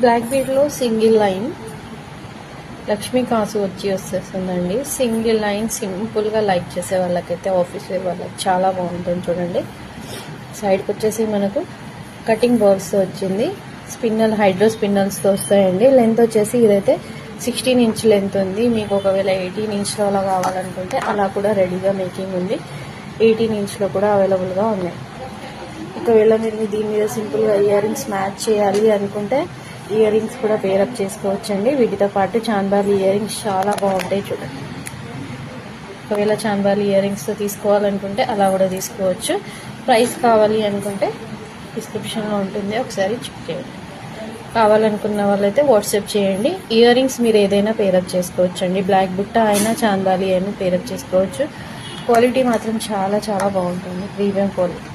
Black బీడ్లో single line Lakshmi కాసు వచ్చేస్తుందండి. Single line సింపుల్గా like చేసే వాళ్ళకైతే ఆఫీస్ వేర్ వాళ్ళకి చాలా బాగుంటుంది. చూడండి, సైడ్కి వచ్చేసి మనకు కటింగ్ బాల్స్ వచ్చింది. స్పిన్నల్ హైడ్రో స్పిన్నల్స్తో వస్తాయండి. లెంత్ వచ్చేసి ఇదైతే 16 ఇంచ్ లెంత్ ఉంది. మీకు ఒకవేళ 18 ఇంచ్లో అలా కావాలనుకుంటే అలా కూడా రెడీగా మేకింగ్ ఉంది. 18 ఇంచ్లో కూడా అవైలబుల్గా ఉన్నాయి. ఒకవేళ మీరు దీని మీద సింపుల్గా ఇయర్ రింగ్స్ మ్యాచ్ చేయాలి అనుకుంటే ఇయర్ రింగ్స్ కూడా పేరప్ చేసుకోవచ్చండి. వీటితో పాటు చాన్బాలి ఇయర్ రింగ్స్ చాలా బాగుంటాయి. చూడండి, ఒకవేళ చాన్బాలి ఇయర్ రింగ్స్తో తీసుకోవాలనుకుంటే అలా కూడా తీసుకోవచ్చు. ప్రైస్ కావాలి అనుకుంటే డిస్క్రిప్షన్లో ఉంటుంది, ఒకసారి చెక్ చేయండి. కావాలనుకున్న వాళ్ళైతే వాట్సాప్ చేయండి. ఇయర్ రింగ్స్ మీరు ఏదైనా పేరప్ చేసుకోవచ్చండి. బ్లాక్ బుట్ట అయినా చాన్బాలి అయినా పేరప్ చేసుకోవచ్చు. క్వాలిటీ మాత్రం చాలా చాలా బాగుంటుంది, ప్రీమియం క్వాలిటీ.